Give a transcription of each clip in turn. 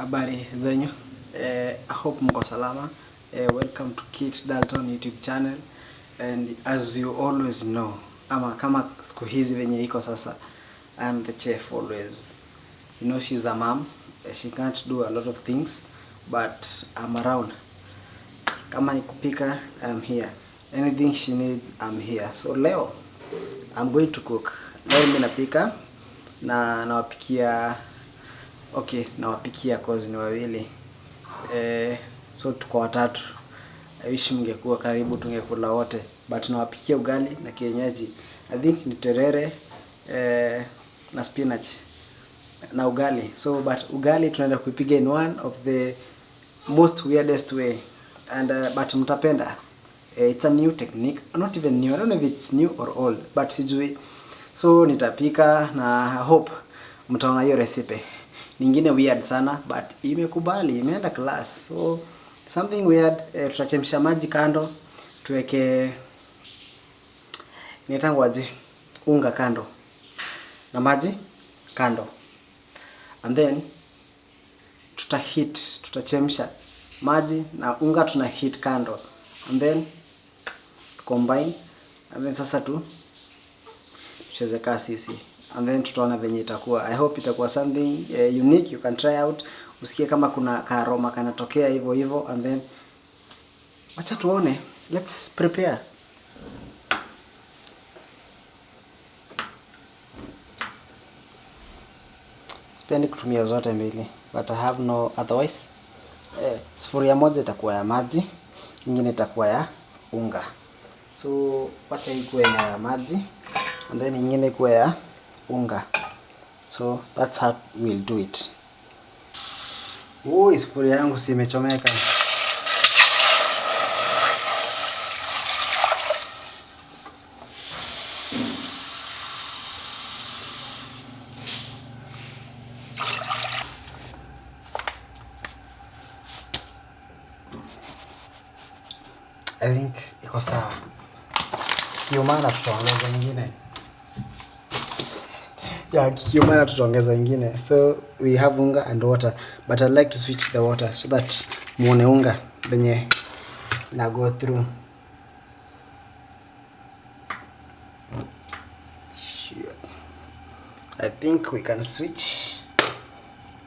Habari zenyu. I hope mko salama. Welcome to Khait Dalton YouTube channel. And as you always know, ama kama siku hizi venye iko sasa, I am the chef always. You know, she's a mom. She can't do a lot of things, but I'm around. Kama ni kupika, I'm here. Anything she needs, I'm here. So leo I'm going to cook. Leo mimi napika na nawapikia. Okay, nawapikia cause ni wawili. So tuko watatu. I wish mngekuwa karibu tungekula wote, but nawapikia ugali na kienyeji. I think ni terere na spinach na ugali. So but ugali tunaenda kuipiga in one of the most weirdest way, and but mtapenda. It's a new technique, not even new. I don't know if it's new or old, but sijui. So nitapika na I hope mtaona hiyo recipe. Nyingine weird sana, but imekubali, imeenda class. So something weird, tutachemsha maji kando, tuweke aje unga kando na maji kando, and then tutachemsha maji na unga, tuna heat kando, and then combine, and then sasa tucheze sisi, and then tutaona venye itakuwa. I hope itakuwa something unique you can try out. Usikie kama kuna aroma kanatokea hivyo, and then acha tuone. Let's prepare. Sipendi kutumia zote mbili, but I have no otherwise. Sufuria moja itakuwa ya maji, nyingine itakuwa ya unga. So wacha ikuwe ya maji, and then nyingine ikuwe ya unga. So that's how we'll do it. Sufuria yangu si imechomeka. I think iko sawa. Kiumana tutaongeza nyingine. Kiumana tutaongeza nyingine. So we have unga and water, but I like to switch the water so that muone unga venye na go through. I think we can switch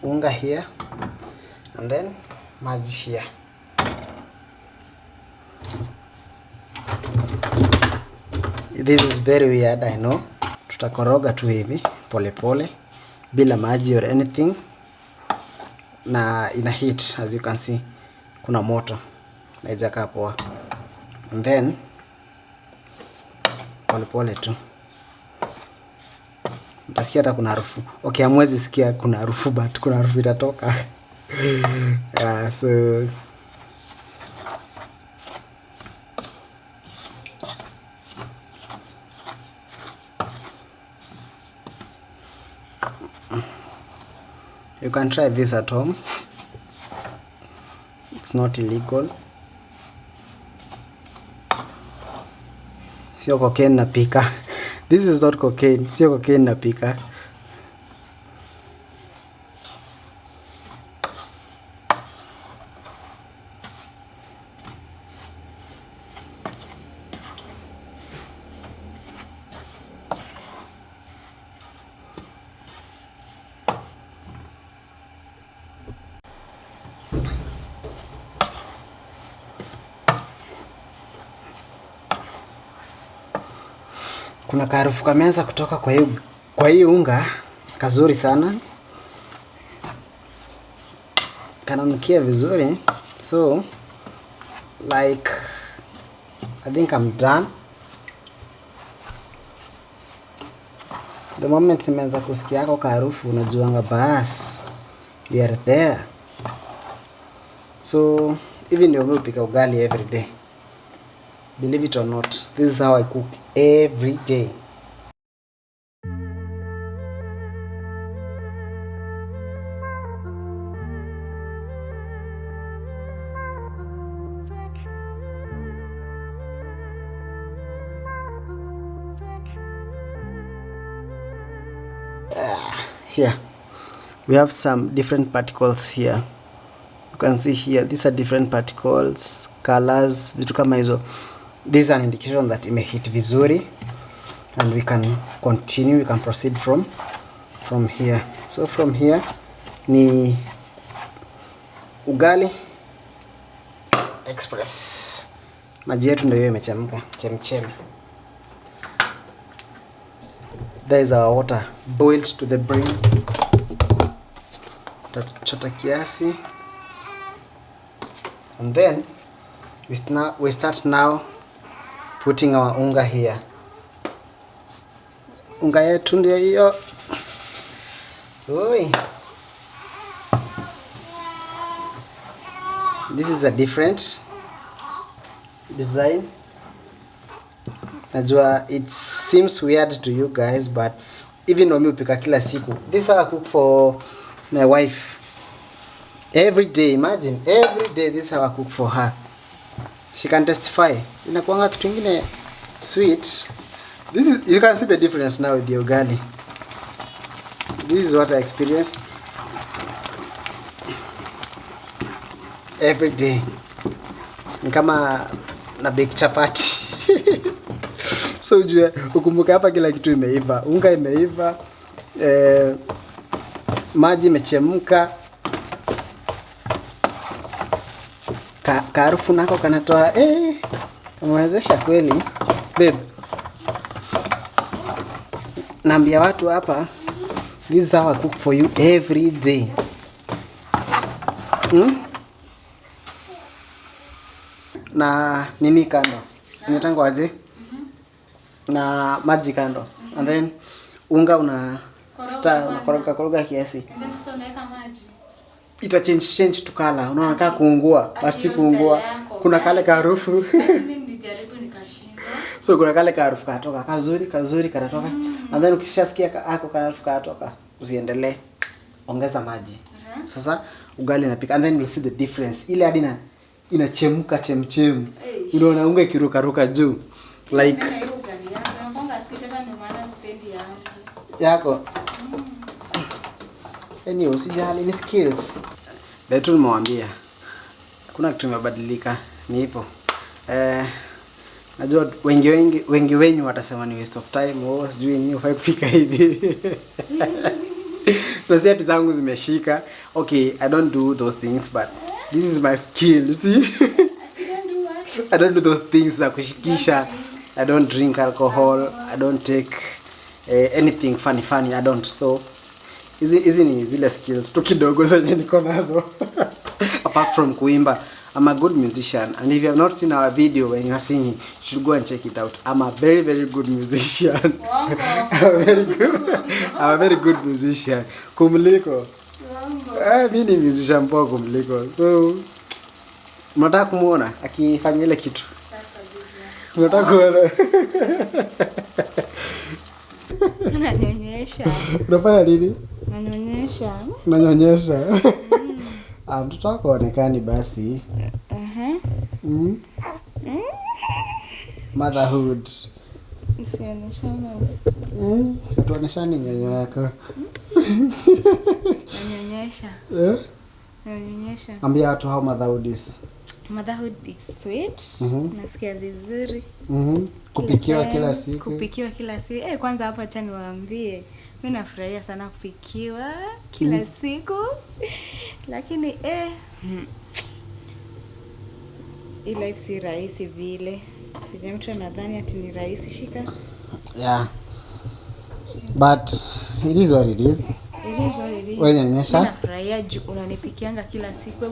unga here and then maji here. This is very weird, I know. Tutakoroga tu hivi pole pole bila maji or anything, na ina heat. As you can see, kuna moto na ijakaa poa, and then pole pole tu. Utasikia hata kuna harufu. Okay, hamwezi sikia kuna harufu, but kuna harufu itatoka. So you can try this at home. It's not illegal. Sio cocaine napika. This is not cocaine. Sio cocaine napika. Kuna kaharufu kameanza kutoka kwa hii unga kazuri sana. Kananukia vizuri. So like I think I'm done. The moment nimeanza kusikia yako kaharufu, unajuanga bas we are there. So even ndio mimi upika ugali every day. Believe it or not, this is how I cook every day. Here, we have some different particles here. You can see here, these are different particles, colors, vitu kama hizo. This is an indication that imehit vizuri, and we can continue, we can proceed from here. So from here ni Ugali Express. Maji yetu ndio imechemka, chemchem. There is our water boiled to the brim. Tutachota kiasi. And then we start now putting our unga here. Unga yetu ndio hiyo. Oi. This is a different design. Najua it seems weird to you guys, but even though mimi upika kila siku, this I cook for my wife every day. Imagine every day this how I cook for her. She can testify. Inakuanga kitu kingine sweet. This is, you can see the difference now with the ugali. This is what I experience every day. Ni kama na bake chapati. So ujue ukumbuka hapa kila kitu imeiva. Unga imeiva, maji imechemka. Harufu nako kanatoa kamewezesha kweli. Babe, naambia watu hapa, this is how I cook for you every day. Na nini kando? Nitango aje? Na maji kando. And then unga una stir, unakoroga kiasi. And then sasa unaweka maji. Ita change to color. Unaona kama kuungua, basi kuungua. Kuna kale harufu. Mimi nilijaribu nikashindwa. So kuna kale harufu katoka, kazuri kanatoka. And then ukishasikia harufu katoka, usiendelee. Ongeza maji. Sasa ugali inapika, and then you see the difference. Ile hadi inachemka chemchem. Unaona unga ikiruka juu. Like yako. Anyway, usijali, ni skills. Betu nimewambia. Kuna kitu kimebadilika, ni hivyo. Najua wengi wenyu watasema ni waste of time. Sijui nini ufai kufika hivi. Nasi ati zangu zimeshika. Okay, I don't do those things, but this is my skill, see? I don't do those things za kushikisha. I don't drink alcohol. I don't take anything funny. I don't. So hizi ni zile skills tu kidogo zenye niko nazo. Apart from kuimba, I'm a good musician, and if you have not seen our video when you are singing, you should go and check it out. I'm a very good musician. I'm a very good musician. Kumliko. Mimi ni musician poa kumliko. So mnataka kumuona akifanya ile kitu. Mnataka kuona. Unanyonyesha. Unafanya nini? Unanyonyesha. Mtoto wako onekani basi. Motherhood. Usioneshana. Tuoneshane nyonyo yako. Unanyonyesha. Unanyonyesha. Ambia watu how motherhood is. Motherhood is sweet. Nasikia vizuri. Kupikiwa kila siku. Kupikiwa kila siku. Kwanza hapa acha niwaambie. Mimi nafurahia sana kupikiwa kila siku. Lakini hii life si rahisi vile. Bila mtu anadhani ati ni rahisi shika. Yeah. But it is what it is. It is what it is. Wewe nyesha. Nafurahia juu unanipikianga kila siku.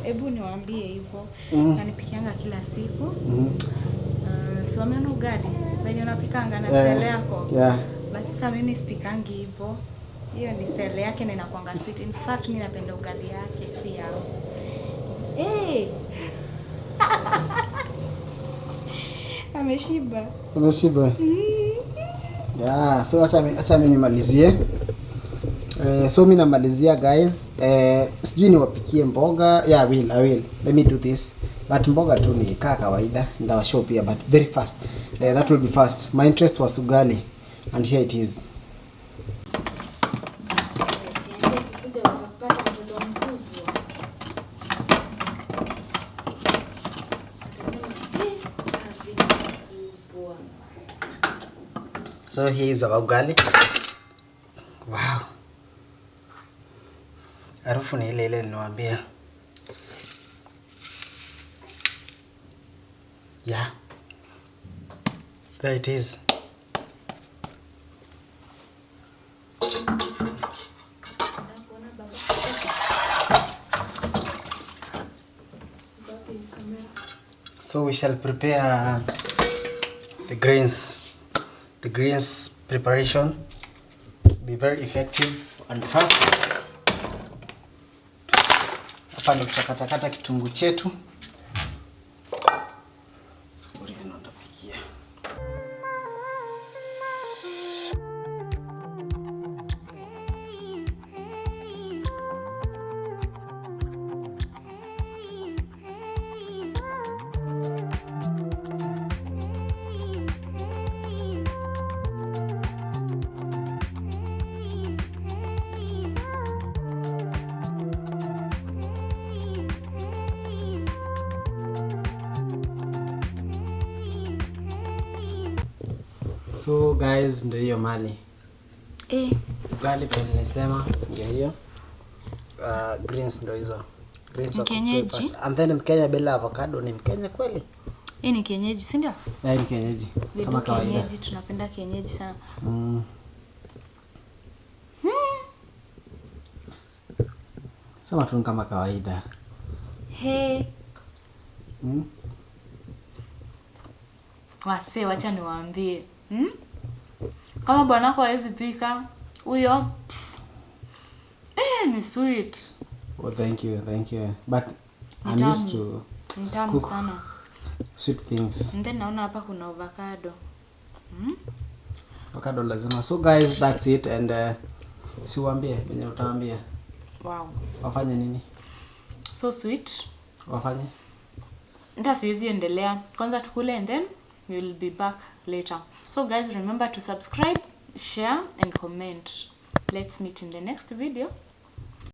Hebu niwaambie hivyo. Unanipikianga kila siku. So ameona ugali. Wenye unapikanga na style yako. Yeah. Basi sasa mimi sipikangi hivyo. Hiyo ni style yake na inakuanga sweet. In fact mimi napenda ugali yake si yao. Ameshiba. Yeah, so acha mimi nimalizie. So mimi namalizia guys. Sijui niwapikie mboga. Yeah, I will. Let me do this. But mboga tu ni kawaida. Ndawa show pia, but very fast. That will be fast. My interest was ugali, and here it is. So here is our ugali. Wow. Harufu ni ile niliwaambia. Yeah. There it is. So we shall prepare the greens. The greens preparation be very effective and fast. Hapa ni kuchakatakata kitunguu chetu. Sufuria nitapikia. So guys, ndio hiyo mali. Ugali pale nilisema ndio hiyo. Greens ndio hizo. Greens wa kienyeji. And then Mkenya bila avocado ni Mkenya kweli? Hii ni kienyeji, si ndio? Ni kienyeji. Kama kawaida. Kienyeji tunapenda kienyeji sana. Sema tu kama kawaida. Wase, wacha niwaambie. Kama bwanako hawezi pika, huyo ni sweet. Oh, thank you. But I'm used to cook sana sweet things. And then naona hapa kuna avocado. Avocado lazima. So guys, that's it and siwaambie venye utaambia. Wow. Wafanye nini? So sweet. Wafanye? Ndio siwezi endelea. Kwanza tukule and then we will be back later. So guys, remember to subscribe, share and comment. Let's meet in the next video.